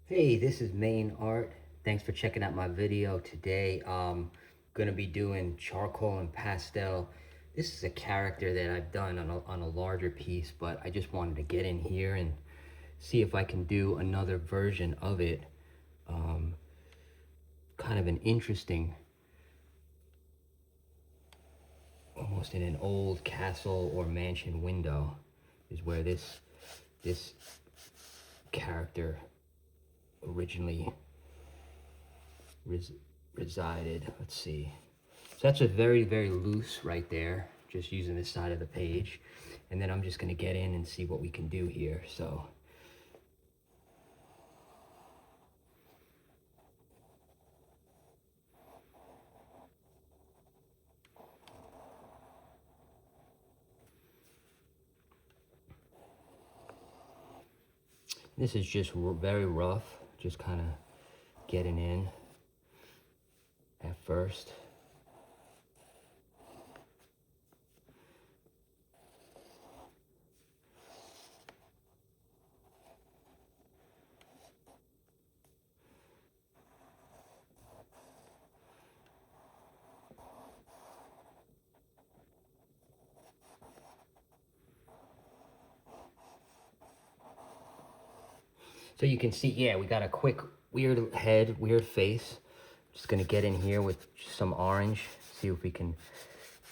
Hey, this is Main Art. Thanks for checking out my video today. Gonna be doing charcoal and pastel. This is a character that I've done on a larger piece, but I just wanted to get in here and see if I can do another version of it. Um, Kind of an interesting, almost in an old castle or mansion window is where this character originally res resided. Let's see. So that's a very loose right there, just using this side of the page. And then I'm just gonna get in and see what we can do here. So this is just very rough, just kind of getting in at first. So you can see, yeah, we got a quick weird head, weird face. Just gonna get in here with some orange, see if we can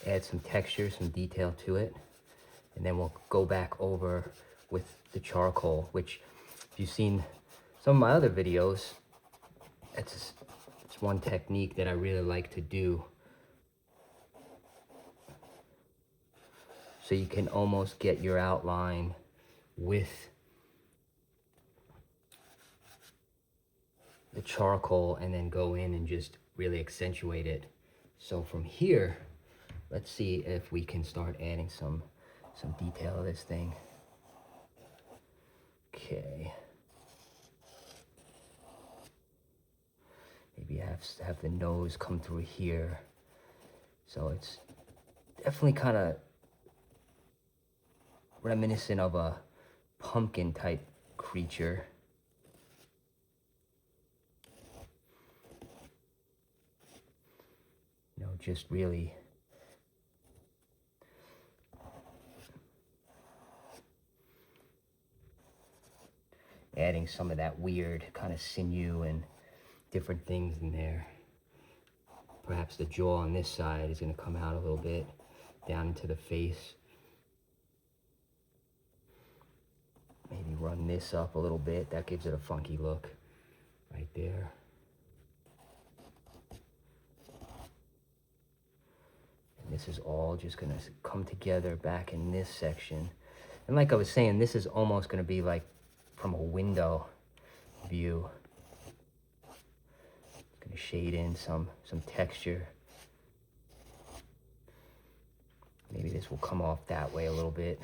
add some texture, some detail to it. And then we'll go back over with the charcoal, which if you've seen some of my other videos, it's one technique that I really like to do. So you can almost get your outline with the charcoal and then go in and just really accentuate it. So from here, let's see if we can start adding some detail of this thing. Okay. Maybe have the nose come through here. So it's definitely kind of reminiscent of a pumpkin type creature. You know, just really adding some of that weird kind of sinew and different things in there. Perhaps the jaw on this side is going to come out a little bit down into the face. Maybe run this up a little bit. That gives it a funky look right there. And this is all just going to come together back in this section. And like I was saying, this is almost going to be like from a window view. Going to shade in some texture. Maybe this will come off that way a little bit.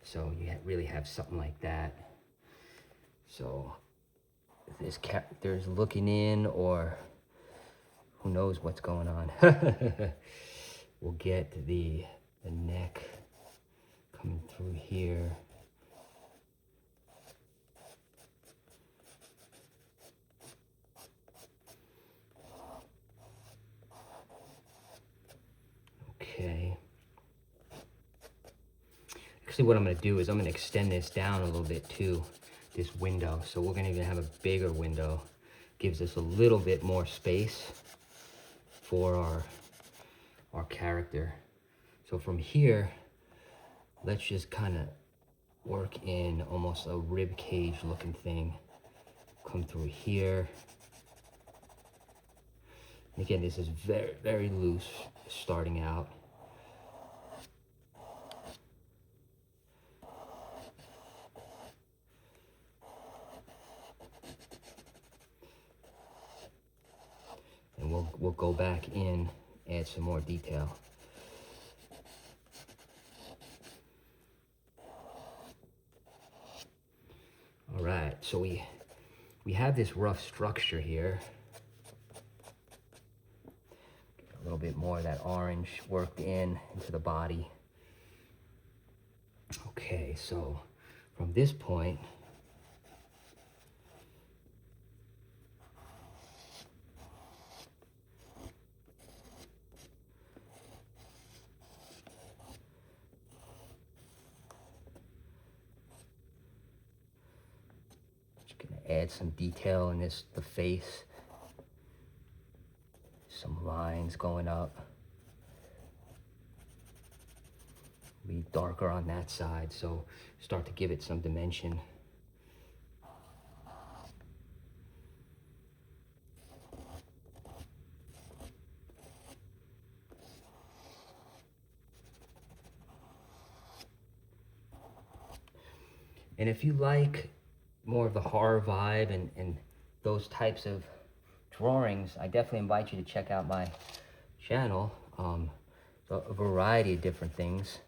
So you really have something like that. So if this character's looking in, or who knows what's going on. We'll get the neck coming through here. Okay. Actually, what I'm going to do is I'm going to extend this down a little bit too, this window. So we're going to even have a bigger window. Gives us a little bit more space for our character. So from here, let's just kind of work in almost a rib cage looking thing. Come through here. And again, this is very loose starting out. And we'll go back in, add some more detail. All right, so we have this rough structure here. Get a little bit more of that orange worked into the body. Okay, so from this point, add some detail in the face. Some lines going up. Be darker on that side, so start to give it some dimension. And if you like more of the horror vibe and those types of drawings, I definitely invite you to check out my channel. A variety of different things,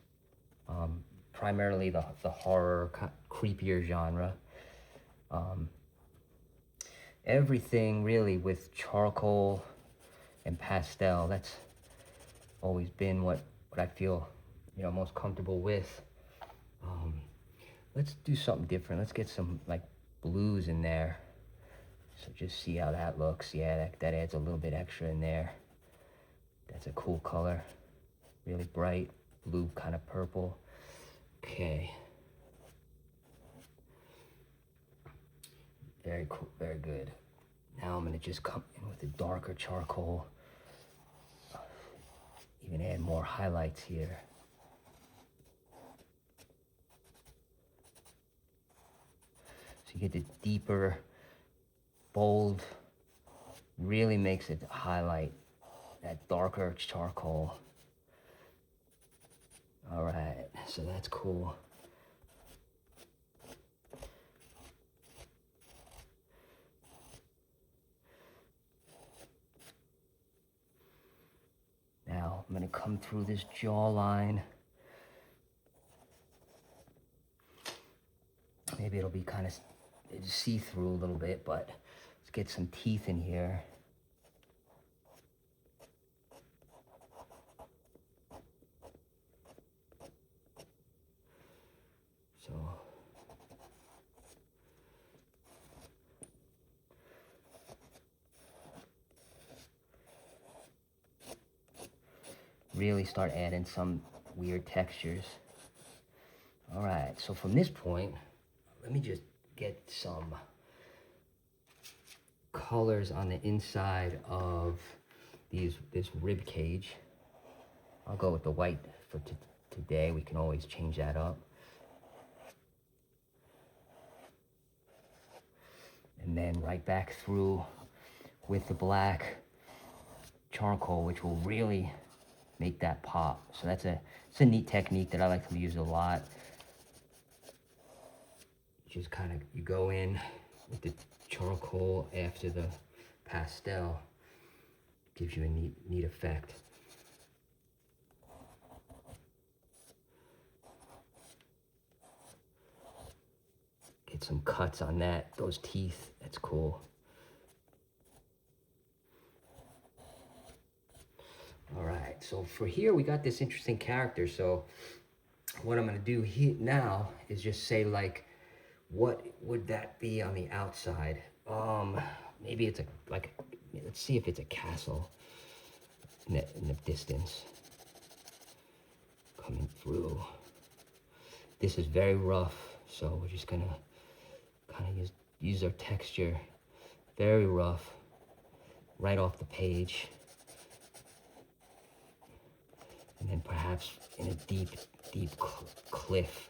primarily the horror, creepier genre. Everything really with charcoal and pastel. That's always been what I feel, most comfortable with. Let's do something different. Let's get some like blues in there. So just see how that looks. Yeah, that adds a little bit extra in there. That's a cool color. Really bright blue, kind of purple. Okay. Very cool, very good. Now I'm gonna just come in with a darker charcoal. Even add more highlights here. So you get the deeper, bold, really makes it highlight that darker charcoal. All right, so that's cool. Now I'm gonna come through this jawline. Maybe it'll be kind of see-through a little bit, but let's get some teeth in here. So really start adding some weird textures. All right, so from this point, let me just get some colors on the inside of this rib cage. I'll go with the white for today. We can always change that up. And then right back through with the black charcoal, which will really make that pop. So it's a neat technique that I like to use a lot. Just kind of, you go in with the charcoal after the pastel. Gives you a neat effect. Get some cuts on those teeth. That's cool. All right, so for here we got this interesting character. So what I'm gonna do here now is just say like, what would that be on the outside? Maybe it's let's see if it's a castle in the distance. Coming through. This is very rough, so we're just gonna kind of use our texture. Very rough, right off the page. And then perhaps in a deep cliff.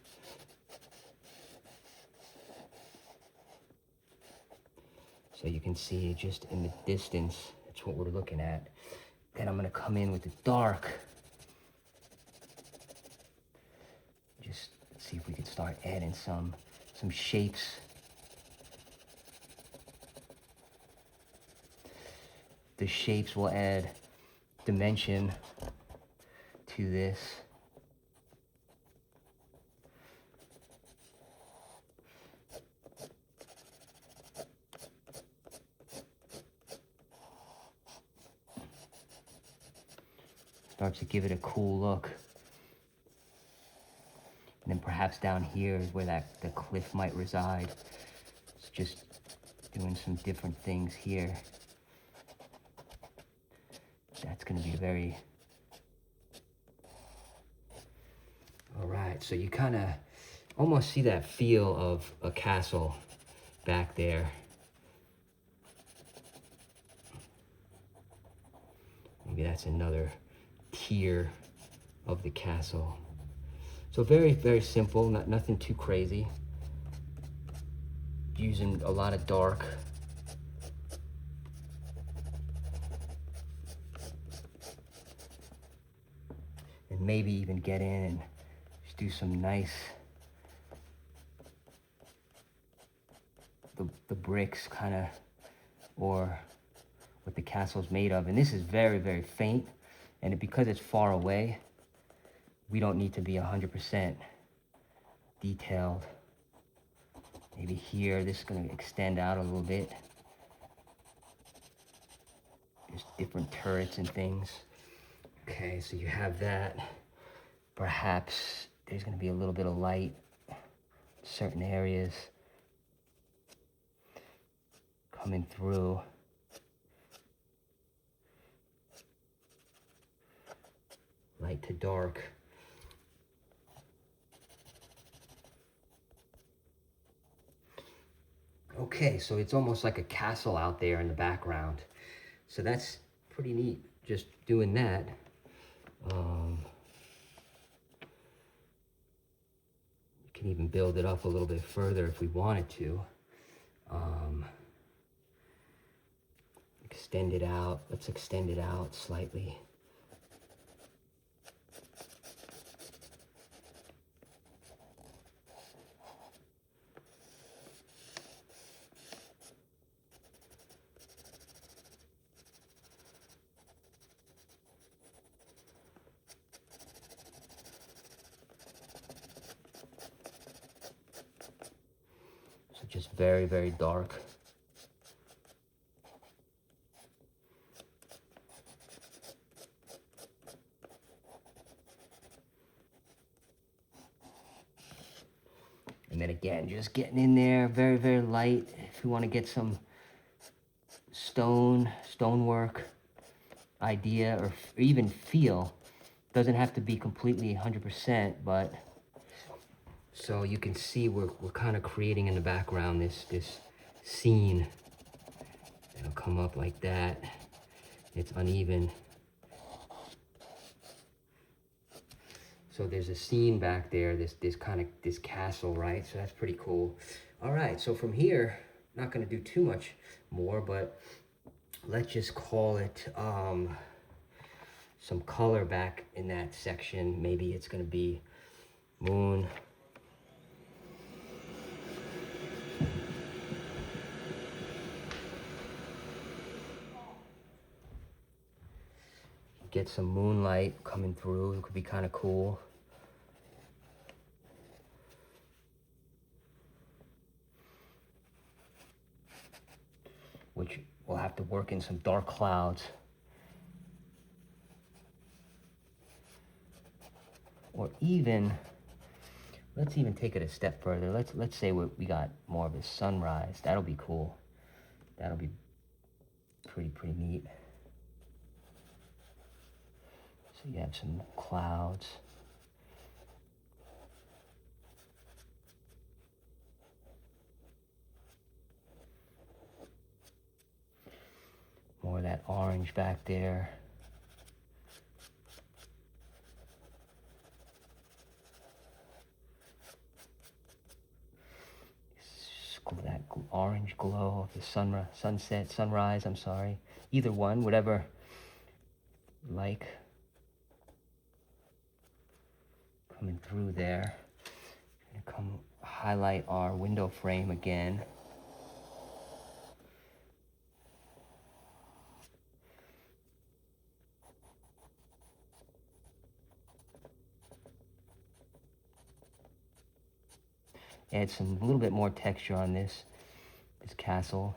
So you can see just in the distance, that's what we're looking at. Then I'm gonna come in with the dark. Just see if we could start adding some shapes. The shapes will add dimension to this. Starts to give it a cool look. And then perhaps down here is where the cliff might reside. It's just doing some different things here. That's gonna be very... All right, so you kind of almost see that feel of a castle back there. maybe that's another tier of the castle. So very, very simple, nothing too crazy. Using a lot of dark. And maybe even get in and just do some nice, the bricks kind of, or what the castle's made of. And this is very, very faint. And because it's far away, we don't need to be 100% detailed. Maybe here, this is gonna extend out a little bit. There's different turrets and things. Okay, so you have that. Perhaps there's gonna be a little bit of light in certain areas coming through. Light to dark. Okay, so it's almost like a castle out there in the background. So that's pretty neat, just doing that. You can even build it up a little bit further if we wanted to. Extend it out. Let's extend it out slightly. So just very, very dark. And then again, just getting in there, very, very light. If we want to get some stonework idea, or even feel, doesn't have to be completely 100%, but so you can see we're kind of creating in the background this scene. It'll come up like that. It's uneven. So there's a scene back there, this kind of, this castle, right? So that's pretty cool. All right, so from here, not gonna do too much more, but let's just call it some color back in that section. Maybe it's gonna be moon. Get some moonlight coming through, it could be kind of cool. Which we'll have to work in some dark clouds. Or even, let's even take it a step further. Let's say we got more of a sunrise. That'll be cool. That'll be pretty neat. So you have some clouds. More of that orange back there. That orange glow of the sunrise, I'm sorry. Either one, whatever you like. Coming through there. Gonna come highlight our window frame again. Add some a little bit more texture on this castle.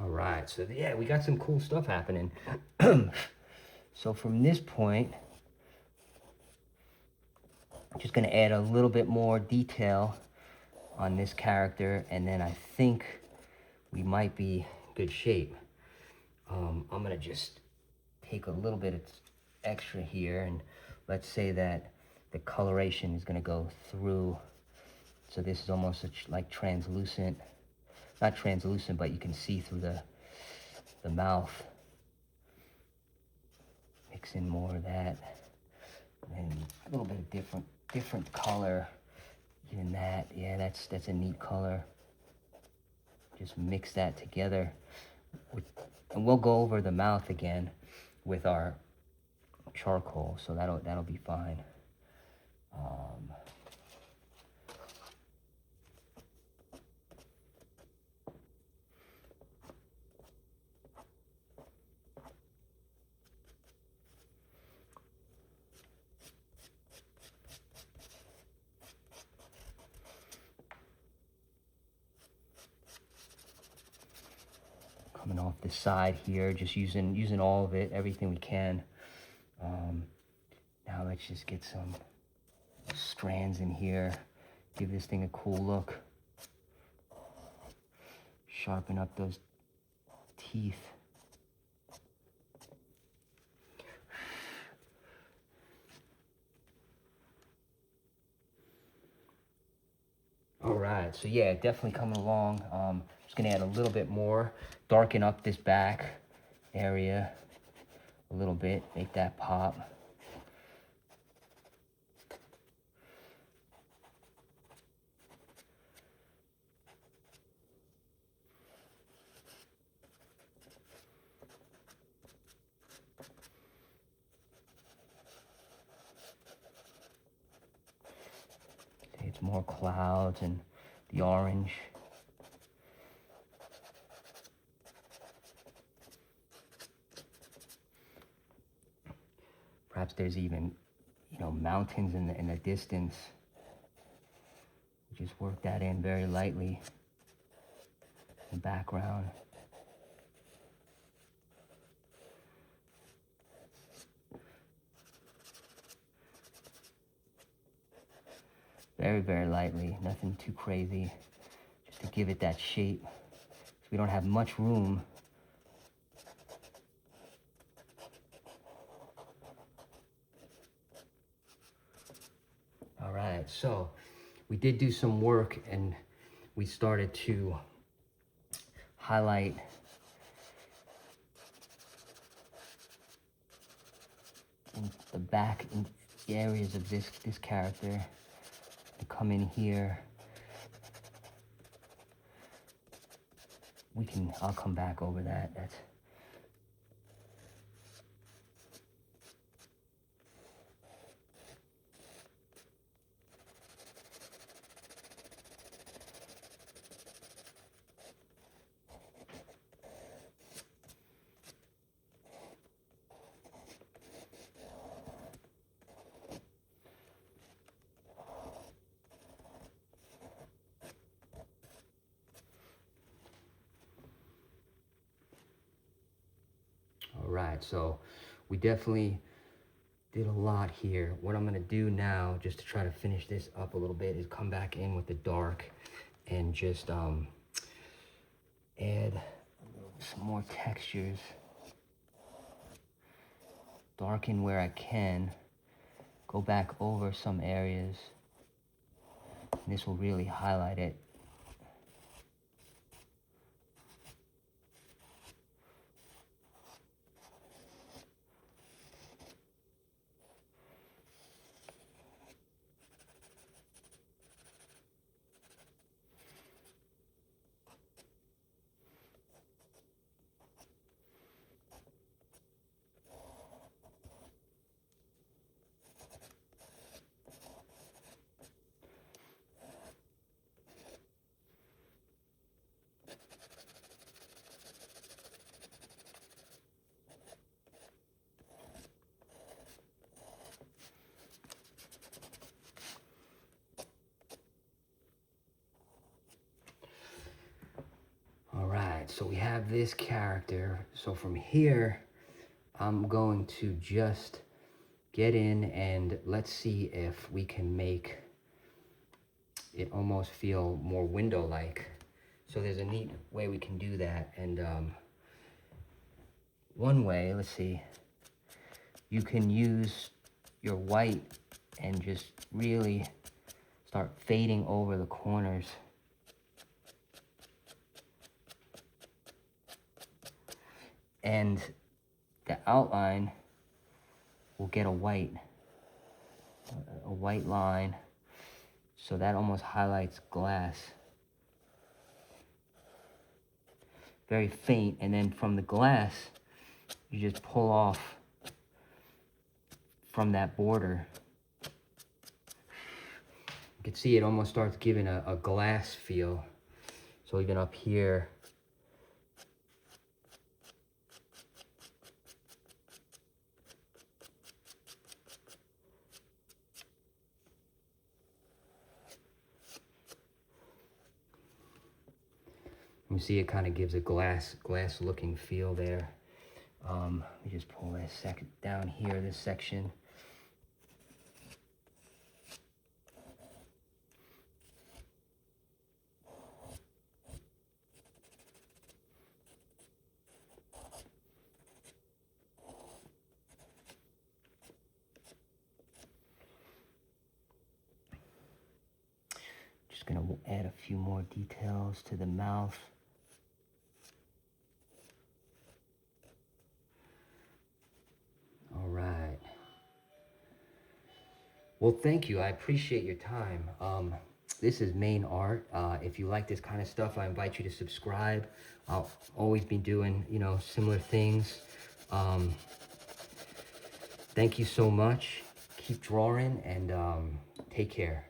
All right, so yeah, we got some cool stuff happening. So from this point, I'm just gonna add a little bit more detail on this character, and then I think we might be in good shape. I'm gonna just take a little bit of extra here, and let's say that the coloration is gonna go through So this is almost like translucent, not translucent, but you can see through the mouth. Mix in more of that, and a little bit of different color. Even that, yeah, that's a neat color. Just mix that together, and we'll go over the mouth again with our charcoal, so that'll be fine. Coming off the side here, just using all of it, everything we can. Now let's just get some strands in here, give this thing a cool look. Sharpen up those teeth. All right, so yeah, definitely coming along. Just gonna add a little bit more, darken up this back area a little bit, make that pop. It's more clouds and the orange. Perhaps there's even, mountains in the distance. Just work that in very lightly in the background. Very, very lightly, nothing too crazy, just to give it that shape. So we don't have much room. All right, so we did do some work and we started to highlight in the back in the areas of this character. To come in here, I'll come back over that. That's all right. So we definitely did a lot here. What I'm gonna do now, just to try to finish this up a little bit, is come back in with the dark and just add some more textures. Darken where I can. Go back over some areas. And this will really highlight it. All right, so we have this character. So from here, I'm going to just get in and let's see if we can make it almost feel more window-like. So there's a neat way we can do that. And one way, let's see, you can use your white and just really start fading over the corners. And the outline will get a white line. So that almost highlights glass. Very faint, and then from the glass, you just pull off from that border. You can see it almost starts giving a glass feel. So even up here, you see it kind of gives a glass looking feel there. Let me just pull this second down here, this section. Just gonna add a few more details to the mouth. All right. Well, thank you. I appreciate your time. This is Main Art. If you like this kind of stuff, I invite you to subscribe. I'll always be doing, you know, similar things. Thank you so much. Keep drawing and take care.